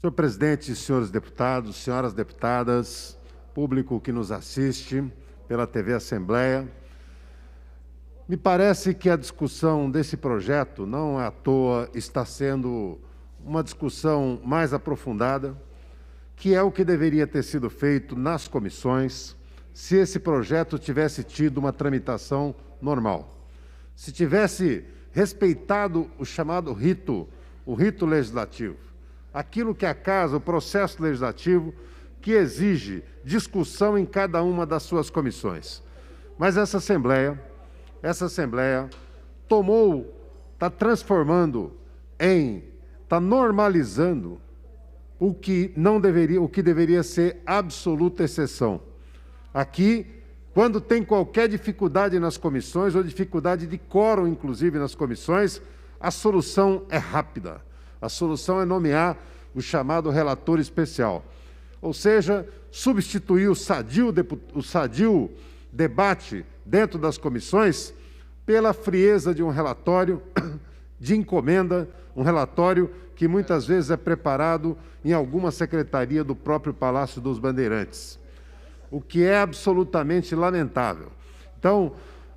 Senhor presidente, senhores deputados, senhoras deputadas, público que nos assiste pela TV Assembleia, me parece que a discussão desse projeto, não à toa, está sendo uma discussão mais aprofundada, que é o que deveria ter sido feito nas comissões, se esse projeto tivesse tido uma tramitação normal. Se tivesse respeitado o chamado rito, o rito legislativo, aquilo que a Casa, o processo legislativo, que exige discussão em cada uma das suas comissões. Mas essa Assembleia tomou, está transformando está normalizando o que não deveria, o que deveria ser absoluta exceção. Aqui, quando tem qualquer dificuldade nas comissões, ou dificuldade de quórum, inclusive, nas comissões, a solução é rápida. A solução é nomear o chamado relator especial. Ou seja, substituir o sadio debate dentro das comissões pela frieza de um relatório de encomenda, um relatório que muitas vezes é preparado em alguma secretaria do próprio Palácio dos Bandeirantes, o que é absolutamente lamentável. Então,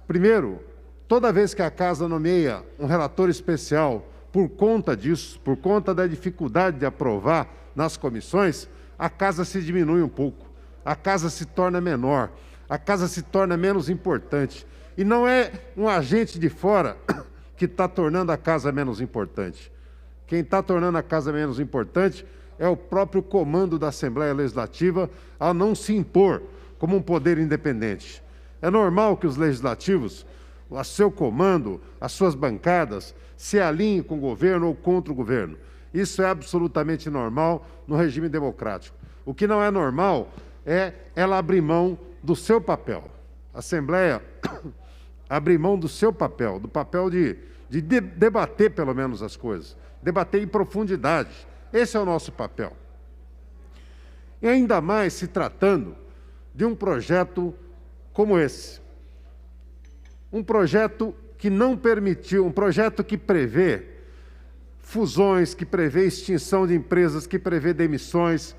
primeiro, toda vez que a Casa nomeia um relator especial por conta disso, por conta da dificuldade de aprovar nas comissões, a Casa se diminui um pouco, a Casa se torna menor, a Casa se torna menos importante. E não é um agente de fora que está tornando a Casa menos importante. Quem está tornando a Casa menos importante é o próprio comando da Assembleia Legislativa a não se impor como um poder independente. É normal que os legislativos, a seu comando, as suas bancadas, se alinhem com o governo ou contra o governo. Isso é absolutamente normal no regime democrático. O que não é normal é ela abrir mão do seu papel. A Assembleia abrir mão do seu papel, do papel de debater pelo menos as coisas, debater em profundidade. Esse é o nosso papel. E ainda mais se tratando de um projeto como esse. Um projeto que não permitiu, um projeto que prevê fusões, que prevê extinção de empresas, que prevê demissões,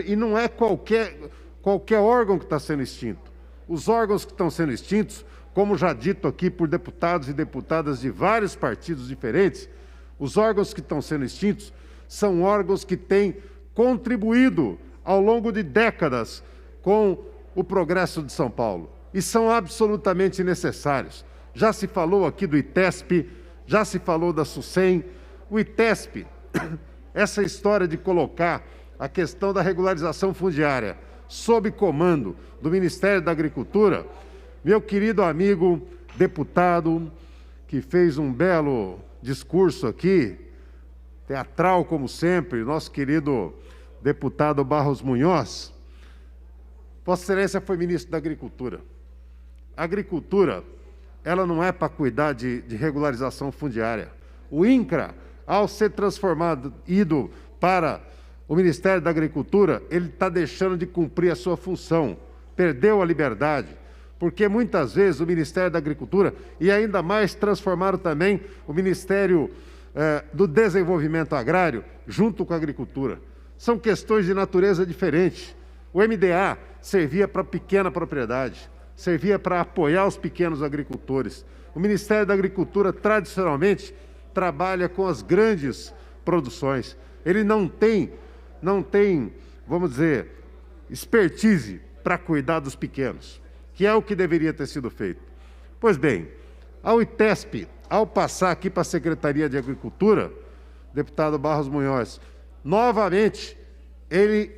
e não é qualquer órgão que está sendo extinto. Os órgãos que estão sendo extintos, como já dito aqui por deputados e deputadas de vários partidos diferentes, os órgãos que estão sendo extintos são órgãos que têm contribuído ao longo de décadas com o progresso de São Paulo e são absolutamente necessários. Já se falou aqui do ITESP, já se falou da SUSEM. O ITESP, essa história de colocar a questão da regularização fundiária sob comando do Ministério da Agricultura, meu querido amigo deputado, que fez um belo discurso aqui, teatral como sempre, nosso querido deputado Barros Munhoz, Vossa Excelência foi ministro da Agricultura. A agricultura, ela não é para cuidar de regularização fundiária. O INCRA, ao ser transformado, ido para o Ministério da Agricultura, ele está deixando de cumprir a sua função, perdeu a liberdade, porque muitas vezes o Ministério da Agricultura, e ainda mais transformaram também o Ministério do Desenvolvimento Agrário, junto com a agricultura. São questões de natureza diferente. O MDA servia para pequena propriedade, servia para apoiar os pequenos agricultores. O Ministério da Agricultura, tradicionalmente, trabalha com as grandes produções. Ele não tem, vamos dizer, expertise para cuidar dos pequenos, que é o que deveria ter sido feito. Pois bem, ao ITESP, ao passar aqui para a Secretaria de Agricultura, deputado Barros Munhoz, novamente, ele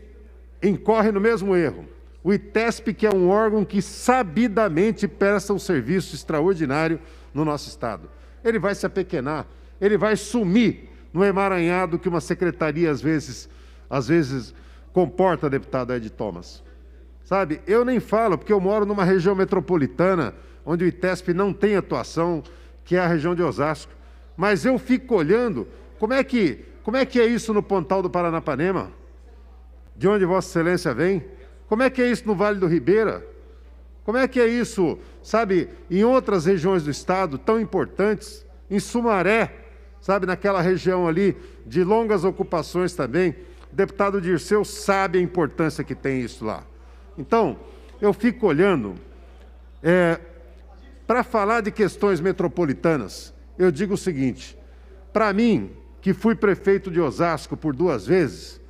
incorre no mesmo erro. O ITESP, que é um órgão que sabidamente presta um serviço extraordinário no nosso Estado. Ele vai se apequenar, ele vai sumir no emaranhado que uma secretaria, às vezes comporta, deputado Ed Thomas. Sabe, eu nem falo, porque eu moro numa região metropolitana, onde o ITESP não tem atuação, que é a região de Osasco. Mas eu fico olhando, como é que é isso no Pontal do Paranapanema? De onde Vossa Excelência vem? Como é que é isso no Vale do Ribeira? Como é que é isso, sabe, em outras regiões do Estado tão importantes? Em Sumaré, sabe, naquela região ali de longas ocupações também, O deputado Dirceu sabe a importância que tem isso lá. Então, eu fico olhando, para falar de questões metropolitanas, eu digo o seguinte, para mim, que fui prefeito de Osasco por 2 vezes,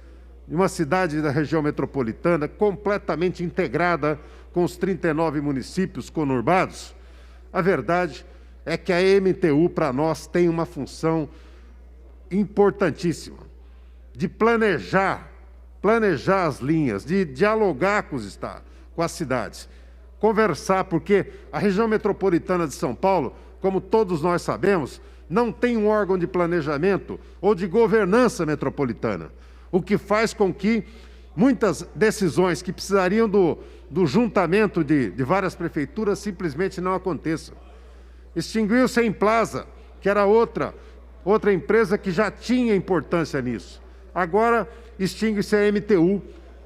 uma cidade da região metropolitana completamente integrada com os 39 municípios conurbados, a verdade é que a MTU, para nós, tem uma função importantíssima de planejar as linhas, de dialogar com os estados, com as cidades, conversar, porque a região metropolitana de São Paulo, como todos nós sabemos, não tem um órgão de planejamento ou de governança metropolitana, o que faz com que muitas decisões que precisariam do juntamento de várias prefeituras simplesmente não aconteçam. Extinguiu-se a Emplaza, que era outra empresa que já tinha importância nisso. Agora, extingue-se a MTU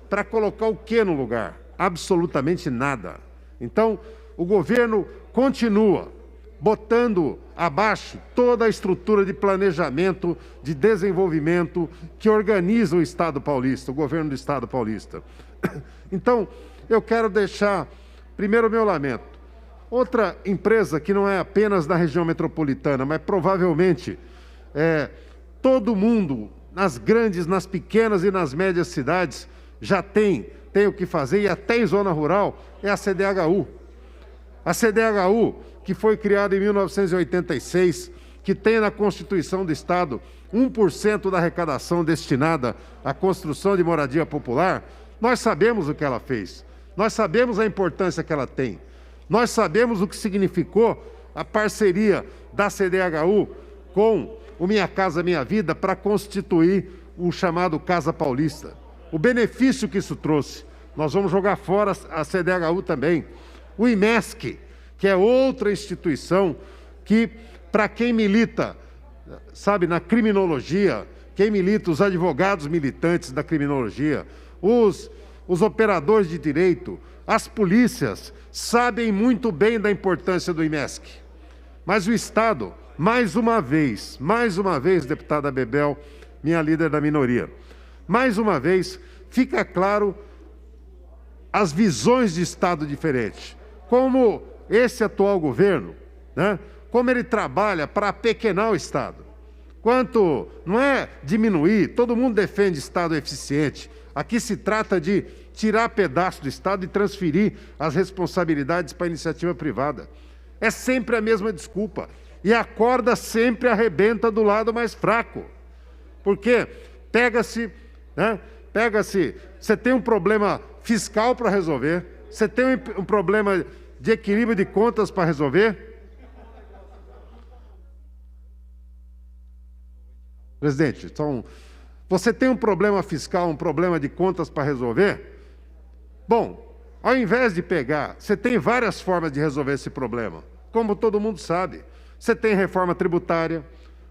para colocar o quê no lugar? Absolutamente nada. Então, o governo continua botando abaixo toda a estrutura de planejamento, de desenvolvimento que organiza o Estado paulista, o governo do Estado paulista. Então, eu quero deixar, primeiro, o meu lamento. Outra empresa que não é apenas da região metropolitana, mas provavelmente todo mundo, nas grandes, nas pequenas e nas médias cidades, já tem o que fazer, e até em zona rural, é a CDHU. A CDHU, que foi criada em 1986, que tem na Constituição do Estado 1% da arrecadação destinada à construção de moradia popular, nós sabemos o que ela fez, nós sabemos a importância que ela tem, nós sabemos o que significou a parceria da CDHU com o Minha Casa Minha Vida para constituir o chamado Casa Paulista. O benefício que isso trouxe. Nós vamos jogar fora a CDHU também. O IMESC, que é outra instituição que, para quem milita, sabe, na criminologia, quem milita, os advogados militantes da criminologia, os operadores de direito, as polícias, sabem muito bem da importância do IMESC. Mas o Estado, mais uma vez, deputada Bebel, minha líder da minoria, mais uma vez, fica claro as visões de Estado diferentes. Como esse atual governo, né, como ele trabalha para apequenar o Estado. Quanto não é diminuir, todo mundo defende Estado eficiente. Aqui se trata de tirar pedaço do Estado e transferir as responsabilidades para a iniciativa privada. É sempre a mesma desculpa. E a corda sempre arrebenta do lado mais fraco. Porque pega-se, você tem um problema fiscal para resolver, você tem um problema de equilíbrio de contas para resolver. Presidente, você tem um problema fiscal, um problema de contas para resolver? Bom, ao invés de pegar, você tem várias formas de resolver esse problema, como todo mundo sabe. Você tem reforma tributária,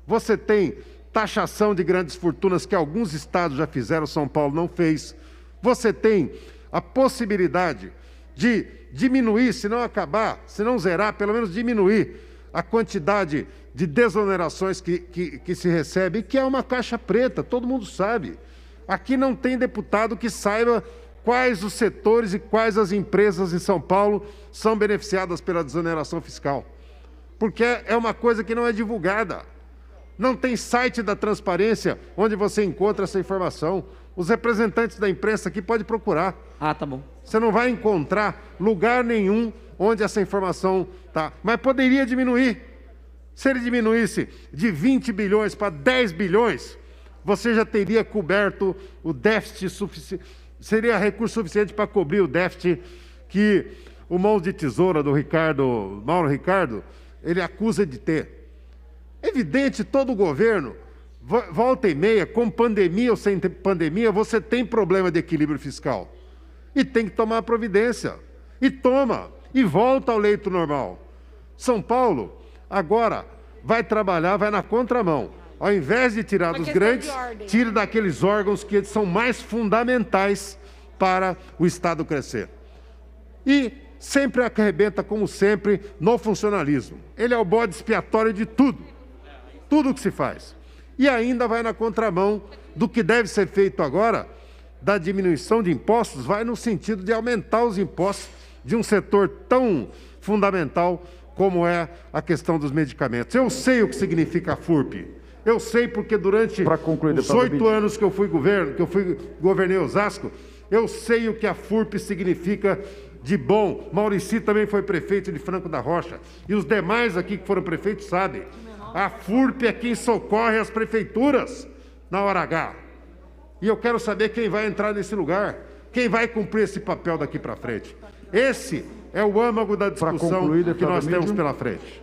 você tem taxação de grandes fortunas que alguns estados já fizeram, São Paulo não fez. Você tem a possibilidade de diminuir, se não acabar, se não zerar, pelo menos diminuir a quantidade de desonerações que se recebe, que é uma caixa preta, todo mundo sabe. Aqui não tem deputado que saiba quais os setores e quais as empresas em São Paulo são beneficiadas pela desoneração fiscal. Porque é uma coisa que não é divulgada. Não tem site da transparência onde você encontra essa informação. Os representantes da imprensa aqui podem procurar. Ah, tá bom. Você não vai encontrar lugar nenhum onde essa informação está. Mas poderia diminuir. Se ele diminuísse de 20 bilhões para 10 bilhões, você já teria coberto o déficit suficiente. Seria recurso suficiente para cobrir o déficit que o mão de tesoura do Mauro Ricardo, ele acusa de ter. É evidente, todo governo, volta e meia, com pandemia ou sem pandemia, você tem problema de equilíbrio fiscal. E tem que tomar providência. E toma, e volta ao leito normal. São Paulo, agora, vai trabalhar, vai na contramão. Ao invés de tirar dos grandes, tira daqueles órgãos que são mais fundamentais para o Estado crescer. E sempre arrebenta, como sempre, no funcionalismo. Ele é o bode expiatório de tudo. Tudo que se faz. E ainda vai na contramão do que deve ser feito agora, da diminuição de impostos, vai no sentido de aumentar os impostos de um setor tão fundamental como é a questão dos medicamentos. Eu sei o que significa a FURP. Eu sei porque durante os 8 anos que eu governei Osasco, eu sei o que a FURP significa de bom. Maurici também foi prefeito de Franco da Rocha. E os demais aqui que foram prefeitos sabem. A FURP é quem socorre as prefeituras na hora H. E eu quero saber quem vai entrar nesse lugar, quem vai cumprir esse papel daqui para frente. Esse é o âmago da discussão que nós temos pela frente.